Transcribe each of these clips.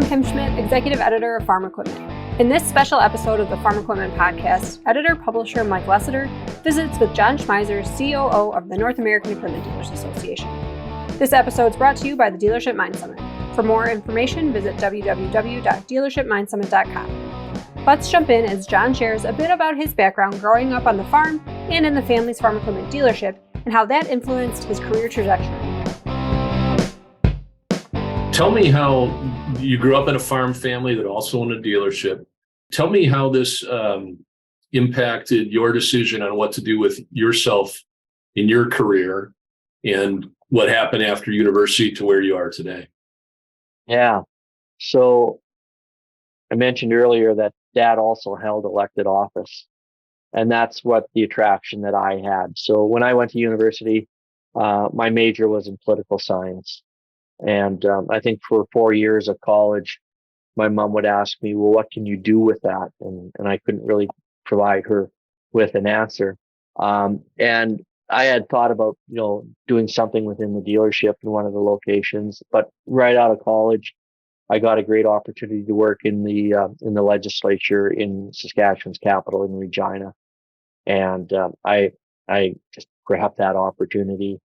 Kim Schmidt, Executive Editor of Farm Equipment. In this special episode of the Farm Equipment Podcast, editor-publisher Mike Lessiter visits with John Schmeiser, COO of the North American Equipment Dealers Association. This episode is brought to you by the Dealership Mind Summit. For more information, visit www.dealershipmindssummit.com. Let's jump in as John shares a bit about his background growing up on the farm and in the family's farm equipment dealership and how that influenced his career trajectory. Tell me how you grew up in a farm family that also owned a dealership. Tell me how this impacted your decision on what to do with yourself in your career and what happened after university to where you are today. Yeah. So I mentioned earlier that Dad also held elected office, and that's what the attraction that I had. So when I went to university, my major was in political science. And I think for 4 years of college, my mom would ask me, well, what can you do with that? And I couldn't really provide her with an answer. And I had thought about, doing something within the dealership in one of the locations. But right out of college, I got a great opportunity to work in the legislature in Saskatchewan's capital in Regina. And I just grabbed that opportunity.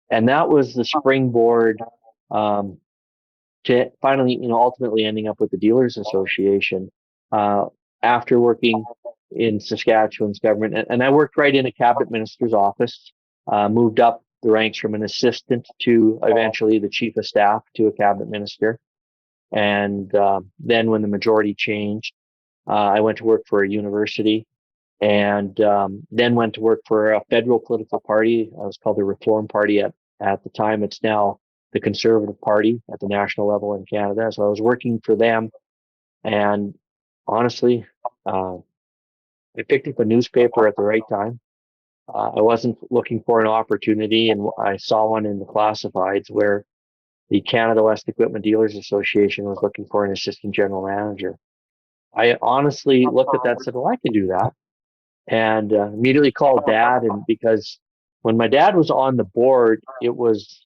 And that was the springboard to finally, ultimately ending up with the Dealers Association, after working in Saskatchewan's government. And I worked right in a cabinet minister's office, moved up the ranks from an assistant to eventually the chief of staff to a cabinet minister. And then when the majority changed, I went to work for a university and then went to work for a federal political party. It was called the Reform Party at the time. It's now the Conservative Party at the national level in Canada. So I was working for them. And honestly, I picked up a newspaper at the right time. I wasn't looking for an opportunity, and I saw one in the classifieds where the Canada West Equipment Dealers Association was looking for an assistant general manager. I honestly looked at that and said, well, I can do that. And immediately called Dad. And because when my dad was on the board, it was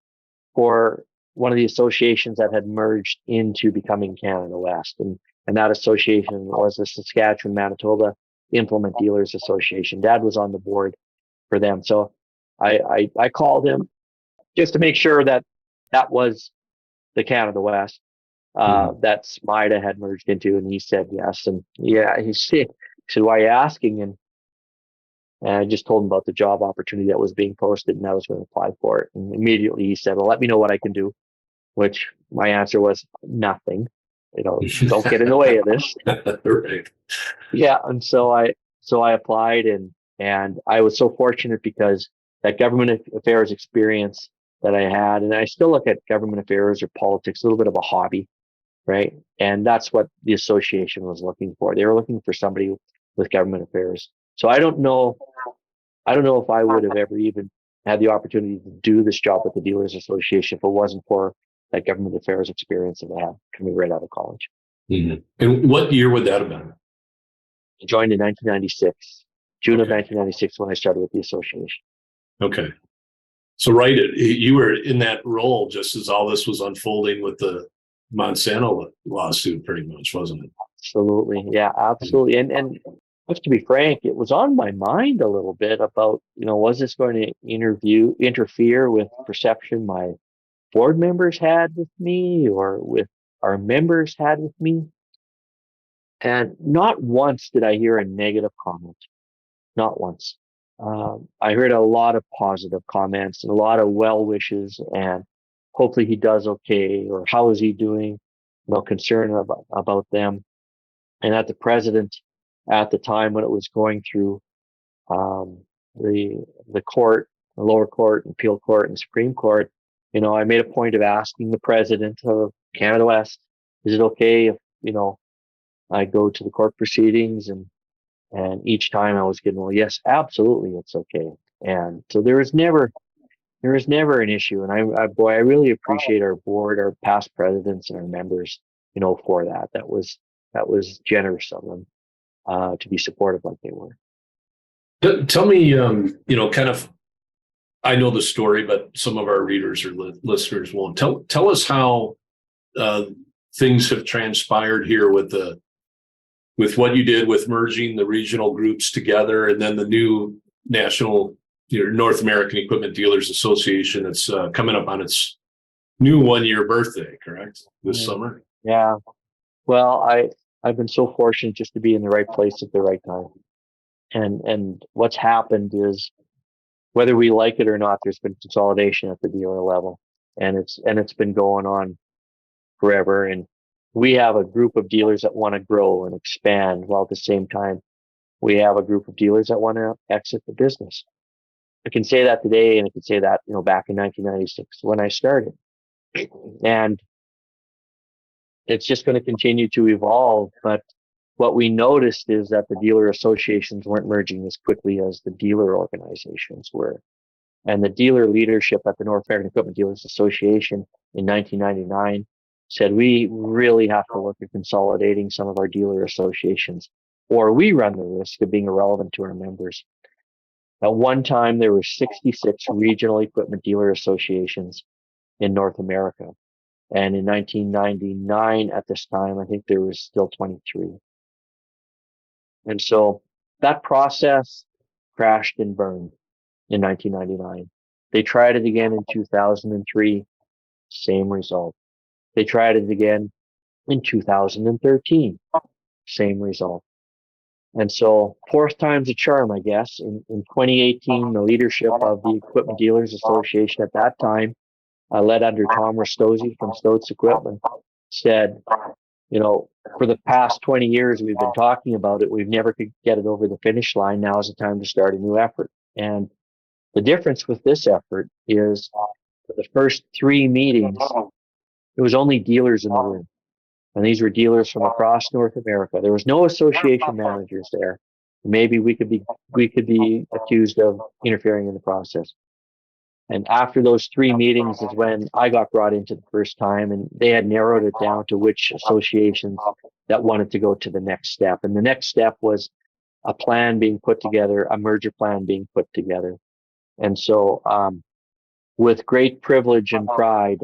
for one of the associations that had merged into becoming Canada West. And that association was the Saskatchewan Manitoba Implement Dealers Association. Dad was on the board for them. So I called him just to make sure that was the Canada West that SMIDA had merged into. And he said yes. And yeah, he said, why are you asking? And I just told him about the job opportunity that was being posted and I was going to apply for it. And immediately he said, well, let me know what I can do, which my answer was nothing. Don't get in the way of this. Right. Yeah. And so I applied and I was so fortunate because that government affairs experience that I had, and I still look at government affairs or politics, a little bit of a hobby, right? And that's what the association was looking for. They were looking for somebody with government affairs. So I don't know if I would have ever even had the opportunity to do this job at the Dealers Association if it wasn't for that government affairs experience that I had coming right out of college. Mm-hmm. And what year would that have been? I joined in 1996, June of 1996 when I started with the association. Okay. So you were in that role just as all this was unfolding with the Monsanto lawsuit pretty much, wasn't it? Absolutely. Yeah, absolutely. And just to be frank, it was on my mind a little bit about, was this going to interfere with perception my board members had with me or with our members had with me? And not once did I hear a negative comment. Not once. I heard a lot of positive comments and a lot of well wishes and hopefully he does okay, or how is he doing? Concern about them. And at the president at the time when it was going through the court, the lower court, appeal court, and Supreme Court, I made a point of asking the president of Canada West, is it okay if, I go to the court proceedings? And each time I was getting, well, yes, absolutely, it's okay. And so there was never an issue. And I really appreciate our board, our past presidents and our members, for that. That was generous of them to be supportive like they were. Tell me, kind of, I know the story, but some of our readers or listeners won't. Tell us how things have transpired here with what you did with merging the regional groups together, and then the new national, North American Equipment Dealers Association that's coming up on its new 1-year birthday, correct? This summer? Yeah. Well, I've been so fortunate just to be in the right place at the right time. And what's happened is, whether we like it or not, there's been consolidation at the dealer level, and it's been going on forever. And we have a group of dealers that want to grow and expand, while at the same time we have a group of dealers that want to exit the business. I can say that today, and I can say that, back in 1996 when I started. And it's just going to continue to evolve. But what we noticed is that the dealer associations weren't merging as quickly as the dealer organizations were. And the dealer leadership at the North American Equipment Dealers Association in 1999 said, we really have to look at consolidating some of our dealer associations, or we run the risk of being irrelevant to our members. At one time, there were 66 regional equipment dealer associations in North America. And in 1999, at this time, I think there was still 23. And so that process crashed and burned in 1999. They tried it again in 2003, same result. They tried it again in 2013, same result. And so fourth time's a charm, I guess. In 2018, the leadership of the Equipment Dealers Association at that time, led under Tom Rastosi from Stotz Equipment, said, for the past 20 years we've been talking about it, we've never could get it over the finish line. Now is the time to start a new effort. And the difference with this effort is, for the first 3 meetings, it was only dealers in the room. And these were dealers from across North America. There was no association managers there. Maybe we could be accused of interfering in the process. And after those 3 meetings is when I got brought into the first time, and they had narrowed it down to which associations that wanted to go to the next step. And the next step was a plan being put together, a merger plan being put together. And so, with great privilege and pride,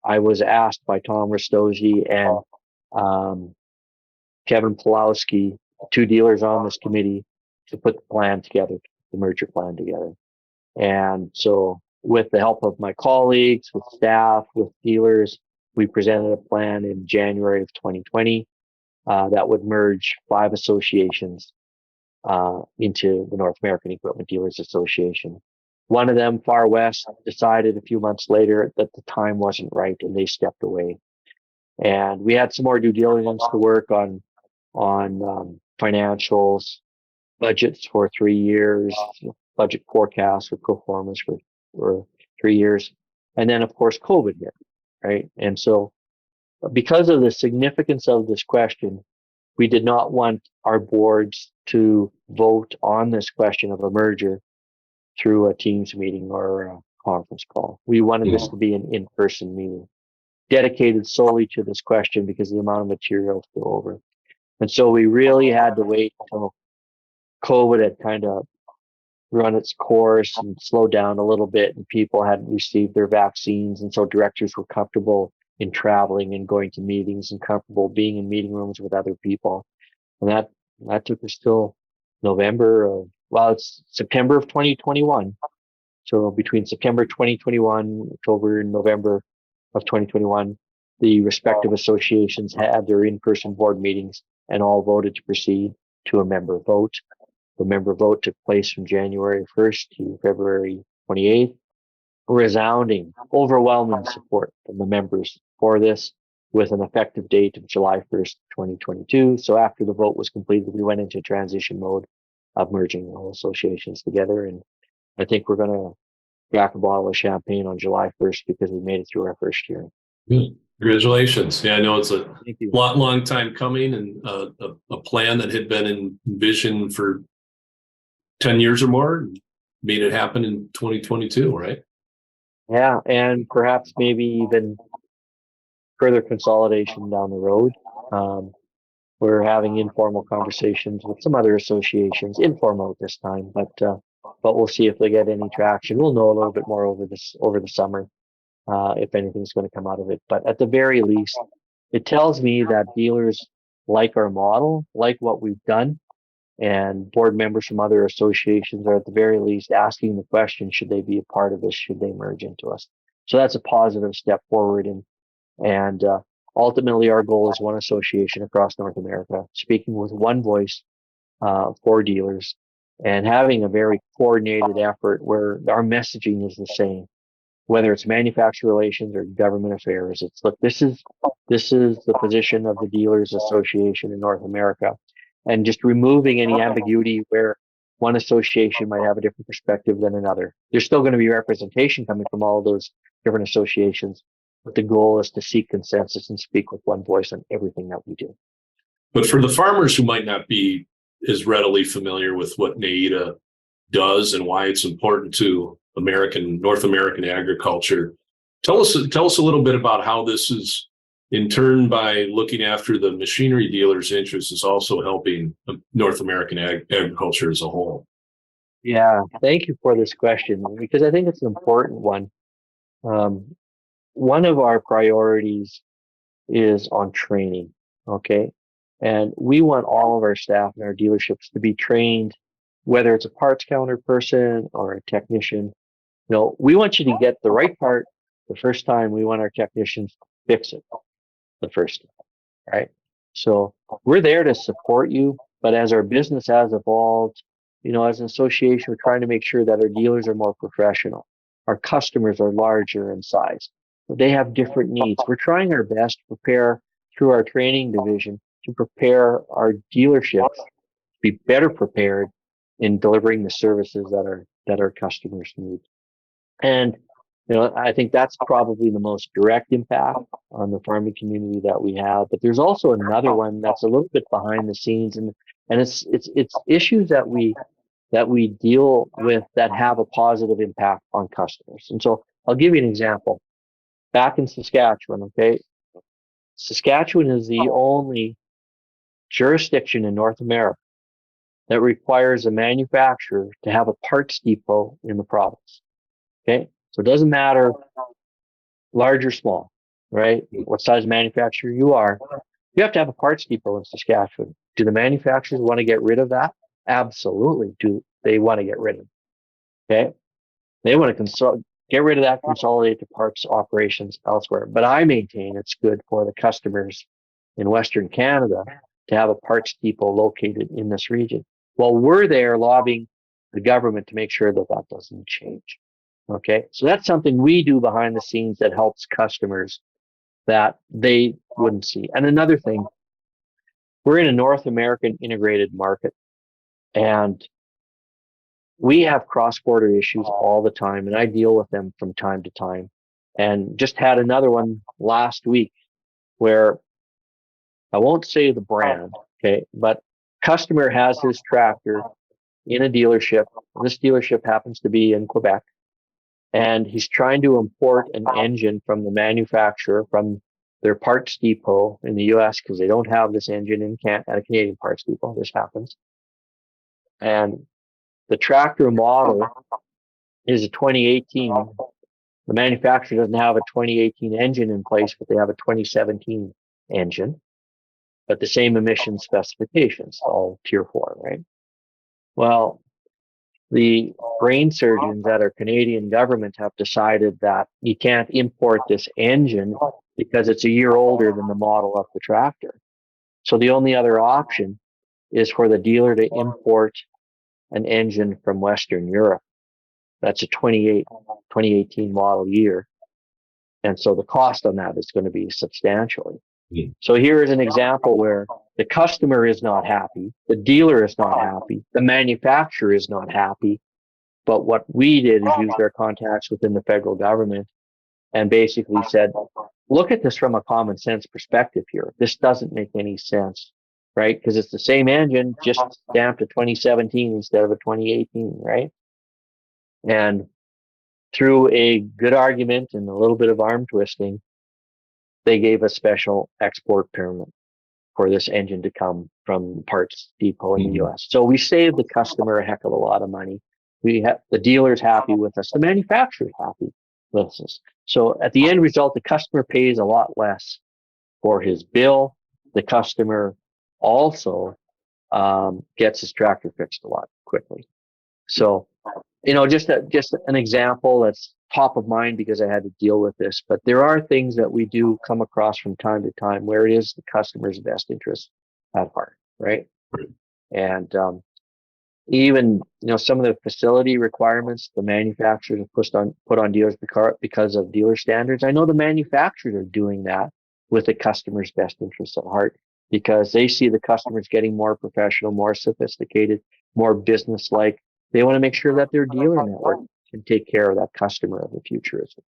I was asked by Tom Rastosi and Kevin Pulowski, 2 dealers on this committee, to put the plan together, the merger plan together. And so, with the help of my colleagues, with staff, with dealers, we presented a plan in January of 2020 that would merge 5 associations into the North American Equipment Dealers Association. One of them, Far West, decided a few months later that the time wasn't right, and they stepped away. And we had some more due diligence to work on financials, budgets for 3 years, budget forecasts with pro formas for 3 years. And then, of course, COVID hit, right? And so, because of the significance of this question, we did not want our boards to vote on this question of a merger through a Teams meeting or a conference call. We wanted this to be an in-person meeting, dedicated solely to this question because of the amount of material to go over. And so we really had to wait until COVID had kind of run its course and slowed down a little bit, and people hadn't received their vaccines. And so directors were comfortable in traveling and going to meetings and comfortable being in meeting rooms with other people. And that took us till it's September of 2021. So between September 2021, October and November of 2021, the respective associations had their in-person board meetings and all voted to proceed to a member vote. The member vote took place from January 1st to February 28th. Resounding, overwhelming support from the members for this, with an effective date of July 1st, 2022. So after the vote was completed, we went into transition mode of merging all associations together. And I think we're going to crack a bottle of champagne on July 1st because we made it through our first year. Congratulations. Yeah, I know it's a long time coming, and a plan that had been envisioned for 10 years or more, and made it happen in 2022, right? Yeah, and perhaps maybe even further consolidation down the road. We're having informal conversations with some other associations, informal at this time, but we'll see if they get any traction. We'll know a little bit more over the summer, if anything's going to come out of it. But at the very least, it tells me that dealers like our model, like what we've done, and board members from other associations are at the very least asking the question, should they be a part of this? Should they merge into us? So that's a positive step forward. And ultimately our goal is one association across North America, speaking with one voice for dealers and having a very coordinated effort where our messaging is the same, whether it's manufacturer relations or government affairs. It's look, this is the position of the Dealers Association in North America, and just removing any ambiguity where one association might have a different perspective than another. There's still going to be representation coming from all of those different associations, but the goal is to seek consensus and speak with one voice on everything that we do. But for the farmers who might not be as readily familiar with what NAIDA does and why it's important to North American agriculture, tell us a little bit about how this is, in turn, by looking after the machinery dealers' interests, is also helping North American agriculture as a whole. Yeah, thank you for this question, because I think it's an important one. One of our priorities is on training, okay? And we want all of our staff in our dealerships to be trained, whether it's a parts counter person or a technician. We want you to get the right part the first time. We want our technicians to fix it the first time, right? So we're there to support you, but as our business has evolved, as an association, we're trying to make sure that our dealers are more professional. Our customers are larger in size. They have different needs. We're trying our best to prepare through our training division to prepare our dealerships to be better prepared in delivering the services that our customers need. And I think that's probably the most direct impact on the farming community that we have. But there's also another one that's a little bit behind the scenes, and it's issues that we deal with that have a positive impact on customers. And so I'll give you an example. Back in Saskatchewan, okay, Saskatchewan is the only jurisdiction in North America that requires a manufacturer to have a parts depot in the province. Okay, so it doesn't matter large or small, right? What size manufacturer you are, you have to have a parts depot in Saskatchewan. Do the manufacturers want to get rid of that? Absolutely. Do they want to get rid of it? Okay, they want to get rid of that, consolidate the parts operations elsewhere. But I maintain it's good for the customers in Western Canada to have a parts depot located in this region. Well, we're there lobbying the government to make sure that that doesn't change. Okay, so that's something we do behind the scenes that helps customers that they wouldn't see. And another thing, we're in a North American integrated market, and we have cross-border issues all the time, and I deal with them from time to time. And just had another one last week where I won't say the brand, okay, but customer has his tractor in a dealership. This dealership happens to be in Quebec, and he's trying to import an engine from the manufacturer from their parts depot in the U.S. because they don't have this engine at a Canadian parts depot. This happens. And the tractor model is a 2018. The manufacturer doesn't have a 2018 engine in place, but they have a 2017 engine, but the same emission specifications, all Tier 4, right? Well, the brain surgeons at our Canadian government have decided that you can't import this engine because it's a year older than the model of the tractor. So the only other option is for the dealer to import an engine from Western Europe. That's a 2018 model year. And so the cost on that is going to be substantially. So here is an example where the customer is not happy, the dealer is not happy, the manufacturer is not happy. But what we did is use our contacts within the federal government and basically said, look at this from a common sense perspective here. This doesn't make any sense, right? Because it's the same engine, just stamped a 2017 instead of a 2018, right? And through a good argument and a little bit of arm twisting, they gave a special export permit for this engine to come from parts depot in the U.S. So we saved the customer a heck of a lot of money. We have the dealer's happy with us. The manufacturer's happy with us. So at the end result, the customer pays a lot less for his bill. The customer also gets his tractor fixed a lot quickly. So, just an example that's top of mind because I had to deal with this. But there are things that we do come across from time to time where it is the customer's best interest at heart, right? And even some of the facility requirements the manufacturers have put on dealers because of dealer standards. I know the manufacturers are doing that with the customer's best interests at heart because they see the customers getting more professional, more sophisticated, more business-like. They want to make sure that their dealer network can take care of that customer of the future as well.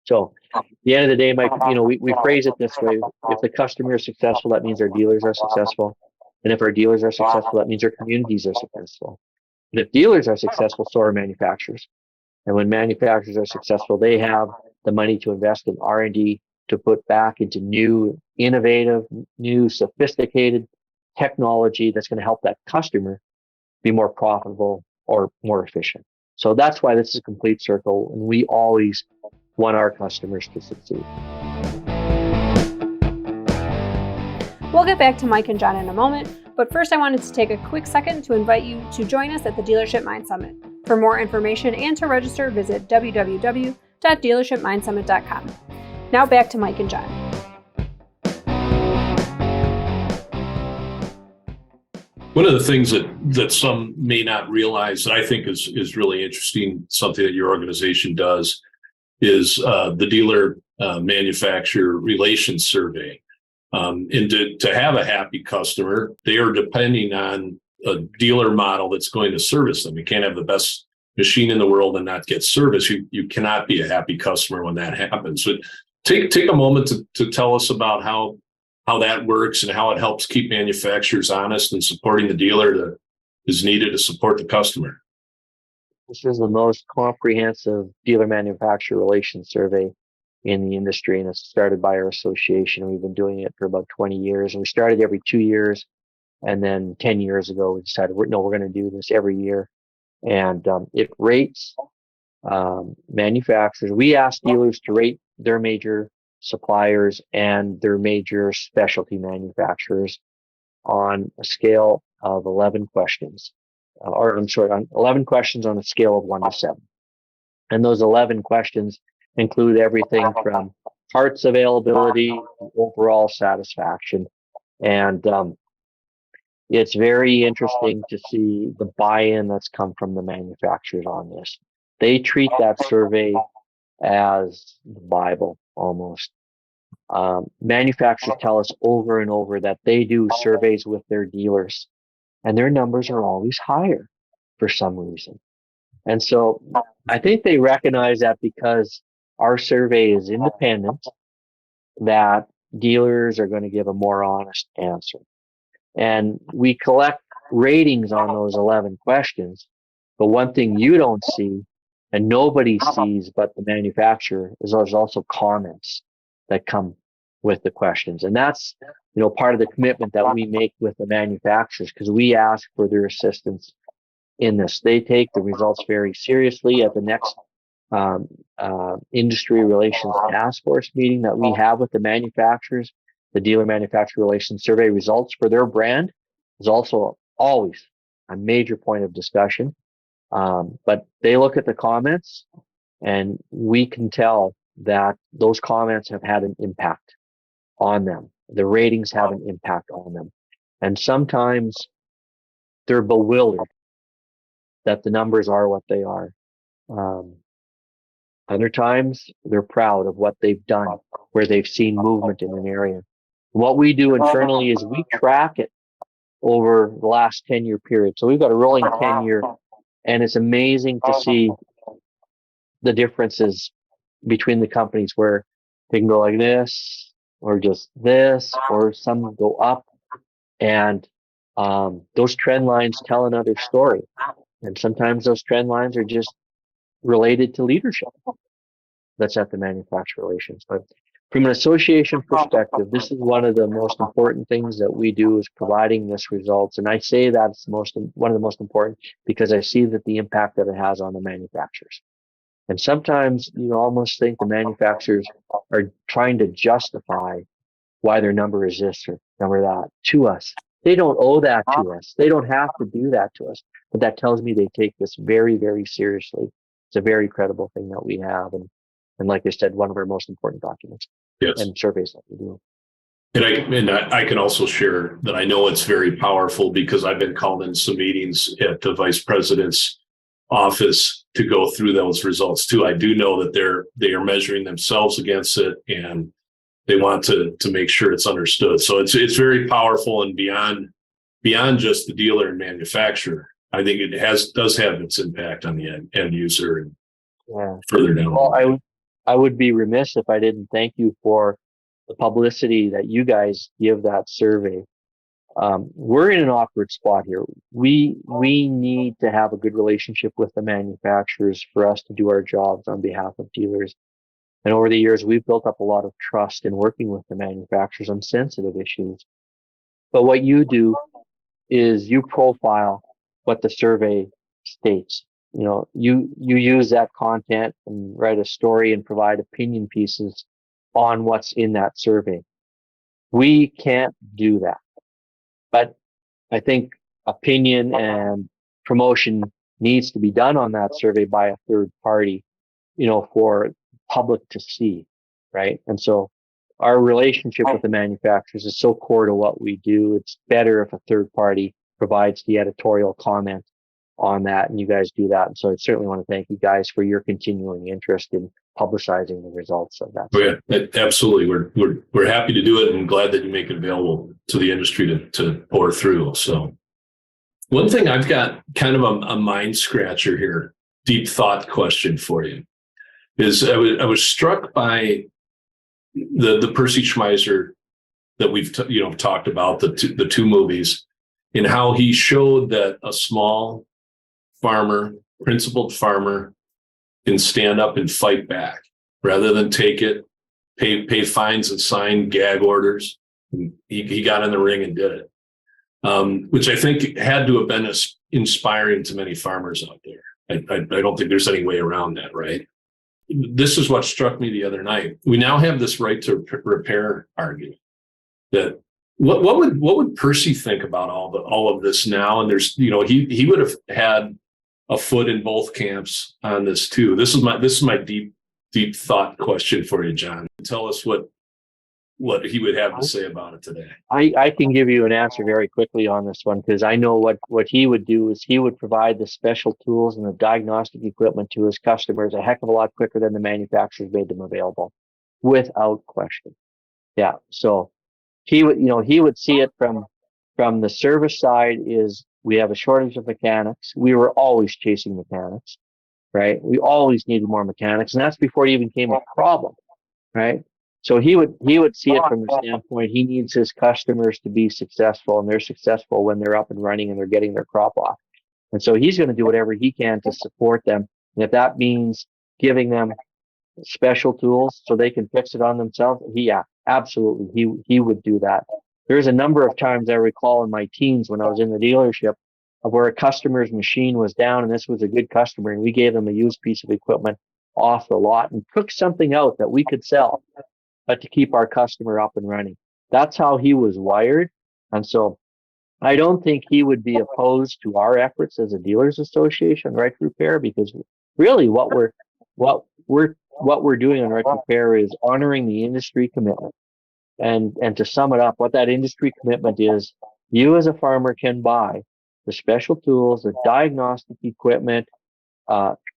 So at the end of the day, Mike, we phrase it this way. If the customer is successful, that means our dealers are successful. And if our dealers are successful, that means our communities are successful. And if dealers are successful, so are manufacturers. And when manufacturers are successful, they have the money to invest in R&D to put back into new, innovative, new, sophisticated technology that's going to help that customer be more profitable or more efficient. So that's why this is a complete circle, and we always want our customers to succeed. We'll get back to Mike and John in a moment, but first I wanted to take a quick second to invite you to join us at the Dealership Mind Summit. For more information and to register, visit www.dealershipmindsummit.com. Now back to Mike and John. One of the things that some may not realize that I think is really interesting, something that your organization does, is the dealer manufacturer relations survey. And to have a happy customer, they are depending on a dealer model that's going to service them. You can't have the best machine in the world and not get service. You cannot be a happy customer when that happens. So take a moment to tell us about how that works and how it helps keep manufacturers honest and supporting the dealer that is needed to support the customer. This is the most comprehensive dealer manufacturer relations survey in the industry, and it's started by our association. We've been doing it for about 20 years, and we started every 2 years. And then 10 years ago, we decided, we're going to do this every year. And it rates manufacturers. We ask dealers to rate their major suppliers and their major specialty manufacturers on a scale of 11 questions. On 11 questions on a scale of 1 to 7. And those 11 questions include everything from parts availability, overall satisfaction. And it's very interesting to see the buy-in that's come from the manufacturers on this. They treat that survey as the Bible almost. Manufacturers tell us over and over that they do surveys with their dealers, and their numbers are always higher for some reason. And so I think they recognize that because our survey is independent, that dealers are going to give a more honest answer. And we collect ratings on those 11 questions. But one thing you don't see and nobody sees but the manufacturer is there's also comments that come with the questions. And that's, part of the commitment that we make with the manufacturers, because we ask for their assistance in this. They take the results very seriously. At the next industry relations task force meeting that we have with the manufacturers, the dealer manufacturer relations survey results for their brand is also always a major point of discussion. But they look at the comments, and we can tell that those comments have had an impact on them. The ratings have an impact on them. And sometimes they're bewildered that the numbers are what they are. Other times they're proud of what they've done, where they've seen movement in an area. What we do internally is we track it over the last 10-year period. So we've got a rolling 10-year, and it's amazing to see the differences between the companies, where they can go like this, or just this, or some go up. And those trend lines tell another story. And sometimes those trend lines are just related to leadership that's at the manufacturer relations. But from an association perspective, this is one of the most important things that we do, is providing this results. And I say that's one of the most important because I see that the impact that it has on the manufacturers. And sometimes you almost think the manufacturers are trying to justify why their number is this or number that to us. They don't owe that to us. They don't have to do that to us. But that tells me they take this very, very seriously. It's a very credible thing that we have. And like I said, one of our most important documents and surveys that we do. And I can also share that I know it's very powerful because I've been called in some meetings at the vice president's office to go through those results too. I do know that they are measuring themselves against it, and they want to make sure it's understood. So it's very powerful, and beyond just the dealer and manufacturer. I think it does have its impact on the end user and further down. Well, I would be remiss if I didn't thank you for the publicity that you guys give that survey. We're in an awkward spot here. We need to have a good relationship with the manufacturers for us to do our jobs on behalf of dealers. And over the years, we've built up a lot of trust in working with the manufacturers on sensitive issues. But what you do is you profile what the survey states. You know, you use that content and write a story and provide opinion pieces on what's in that survey. We can't do that. But I think opinion and promotion needs to be done on that survey by a third party, you know, for public to see, right? And so our relationship with the manufacturers is so core to what we do. It's better if a third party provides the editorial comment on that, and you guys do that. And so I certainly want to thank you guys for your continuing interest in publicizing the results of that. Oh yeah, absolutely. We're happy to do it, and glad that you make it available to the industry to pour through. So one thing, I've got kind of a mind scratcher here, deep thought question for you, is I was struck by the Percy Schmeiser that we've talked about, the two movies, and how he showed that a small farmer, principled farmer, can stand up and fight back rather than take it, pay fines and sign gag orders. He got in the ring and did it, which I think had to have been inspiring to many farmers out there. I don't think there's any way around that, right? This is what struck me the other night. We now have this right to repair argument. That what would Percy think about all of this now? And there's, he would have had a foot in both camps on this too. This is my deep thought question for you, John. Tell us what he would have to say about it today. I can give you an answer very quickly on this one, because I know what he would do is he would provide the special tools and the diagnostic equipment to his customers a heck of a lot quicker than the manufacturers made them available, without question. Yeah. So he would see it from the service side. Is we have a shortage of mechanics. We were always chasing mechanics, right? We always needed more mechanics, and that's before it even became a problem, right? So he would see it from the standpoint he needs his customers to be successful, and they're successful when they're up and running and they're getting their crop off. And so he's going to do whatever he can to support them. And if that means giving them special tools so they can fix it on themselves, absolutely, he would do that. There's a number of times I recall in my teens when I was in the dealership of where a customer's machine was down, and this was a good customer, and we gave them a used piece of equipment off the lot and took something out that we could sell, but to keep our customer up and running. That's how he was wired. And so I don't think he would be opposed to our efforts as a dealers association, Right to Repair, because really what we're doing on Right to Repair is honoring the industry commitment. And to sum it up, what that industry commitment is, you as a farmer can buy the special tools, the diagnostic equipment,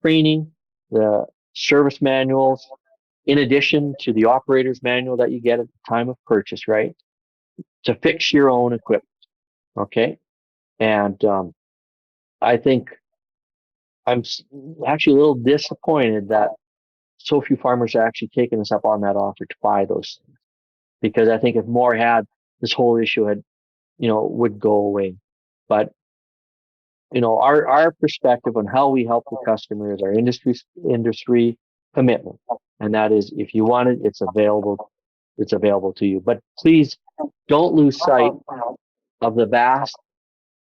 training, the service manuals, in addition to the operator's manual that you get at the time of purchase, right? To fix your own equipment. Okay. And, I think I'm actually a little disappointed that so few farmers are actually taking us up on that offer to buy those things. Because I think if more had, this whole issue would go away. But, our perspective on how we help the customer is our industry commitment. And that is, if you want it, it's available to you. But please don't lose sight of the vast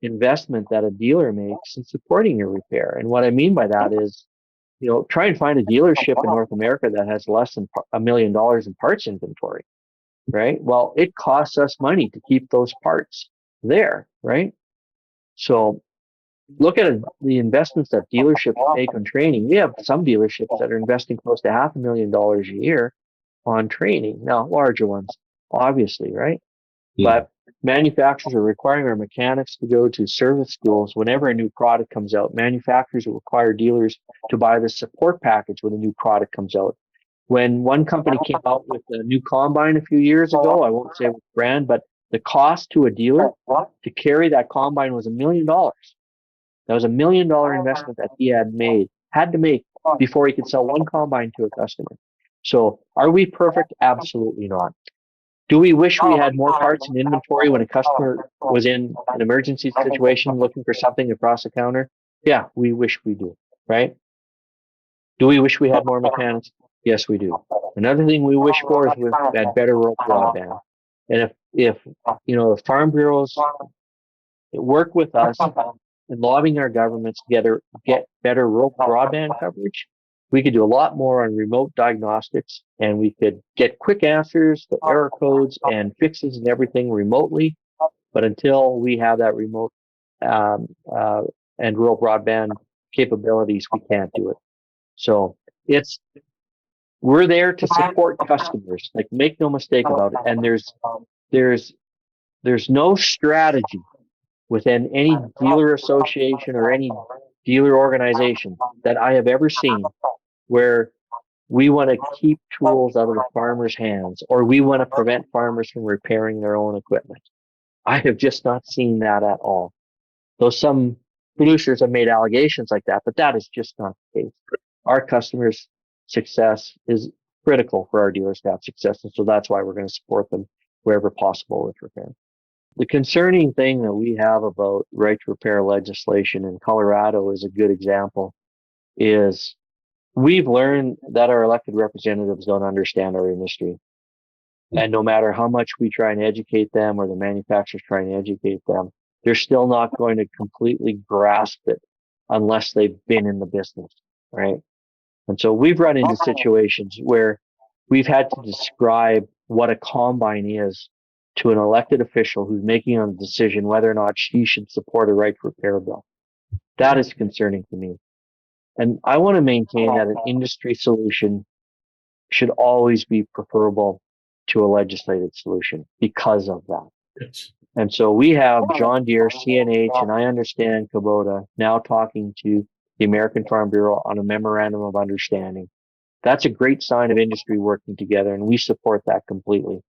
investment that a dealer makes in supporting your repair. And what I mean by that is, try and find a dealership in North America that has less than $1 million in parts inventory. right? Well, it costs us money to keep those parts there, right? So look at the investments that dealerships make on training. We have some dealerships that are investing close to $500,000 a year on training. Now, larger ones, obviously, right? Yeah. But manufacturers are requiring our mechanics to go to service schools whenever a new product comes out. Manufacturers require dealers to buy the support package when a new product comes out. When one company came out with a new combine a few years ago, I won't say which brand, but the cost to a dealer to carry that combine was $1 million. That was $1 million investment that he had to make before he could sell one combine to a customer. So are we perfect? Absolutely not. Do we wish we had more parts in inventory when a customer was in an emergency situation looking for something across the counter? Yeah, we wish we do, right? Do we wish we had more mechanics? Yes, we do. Another thing we wish for is we had better rural broadband. And if farm bureaus work with us in lobbying our governments to get better rural broadband coverage, we could do a lot more on remote diagnostics, and we could get quick answers, the error codes and fixes and everything remotely. But until we have that remote and rural broadband capabilities, we can't do it. So we're there to support customers. Like, make no mistake about it. And there's no strategy within any dealer association or any dealer organization that I have ever seen where we want to keep tools out of the farmers' hands, or we want to prevent farmers from repairing their own equipment. I have just not seen that at all. Though some producers have made allegations like that, but that is just not the case. Our customers' success is critical for our dealers to have success, and so that's why we're going to support them wherever possible with repair. The concerning thing that we have about right to repair legislation in Colorado is a good example. Is we've learned that our elected representatives don't understand our industry. And no matter how much we try and educate them, or the manufacturers try and educate them, they're still not going to completely grasp it unless they've been in the business, right? And so we've run into situations where we've had to describe what a combine is to an elected official who's making a decision whether or not she should support a right to repair bill. That is concerning to me. And I want to maintain that an industry solution should always be preferable to a legislated solution because of that. Yes. And so we have John Deere, CNH, and I understand Kubota now talking to the American Farm Bureau on a memorandum of understanding. That's a great sign of industry working together, and we support that completely.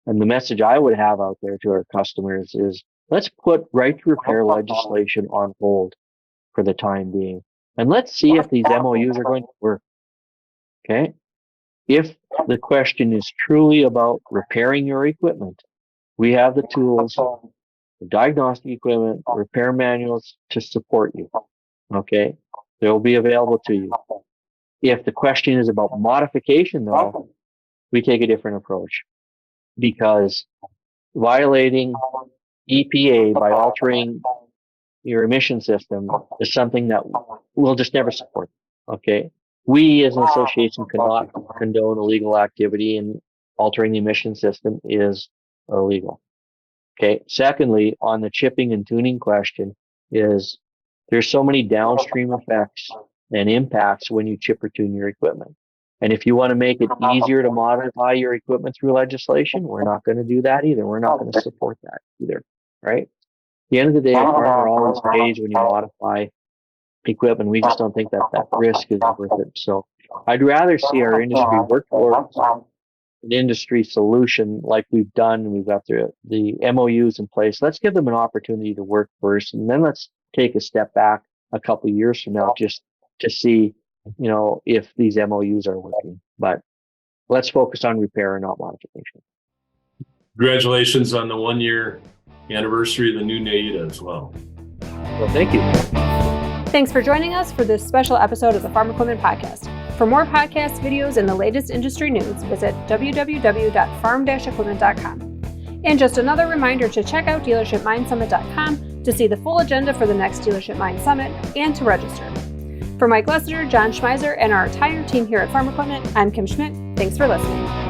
And the message I would have out there to our customers is, let's put right to repair legislation on hold for the time being. And let's see if these MOUs are going to work. Okay? If the question is truly about repairing your equipment, we have the tools, the diagnostic equipment, repair manuals to support you. Okay? They will be available to you. If the question is about modification, though, we take a different approach, because violating EPA by altering your emission system is something that we'll just never support. Okay. We as an association cannot condone illegal activity, and altering the emission system is illegal. Okay. Secondly, on the chipping and tuning question, is there's so many downstream effects and impacts when you chip or tune your equipment. And if you want to make it easier to modify your equipment through legislation, we're not going to do that either. We're not going to support that either. Right? At the end of the day, a farmer always pays when you modify equipment. We just don't think that risk is worth it. So I'd rather see our industry work towards an industry solution like we've done. We've got the MOUs in place. Let's give them an opportunity to work first, and then let's take a step back a couple of years from now just to see, if these MOUs are working. But let's focus on repair and not modification. Congratulations on the 1-year anniversary of the new NAIDA as well. Well, thank you. Thanks for joining us for this special episode of the Farm Equipment Podcast. For more podcasts, videos, and the latest industry news, visit www.farm-equipment.com. And just another reminder to check out dealershipmindsummit.com to see the full agenda for the next Dealership Mind Summit and to register. For Mike Lessiter, John Schmeiser, and our entire team here at Farm Equipment, I'm Kim Schmidt. Thanks for listening.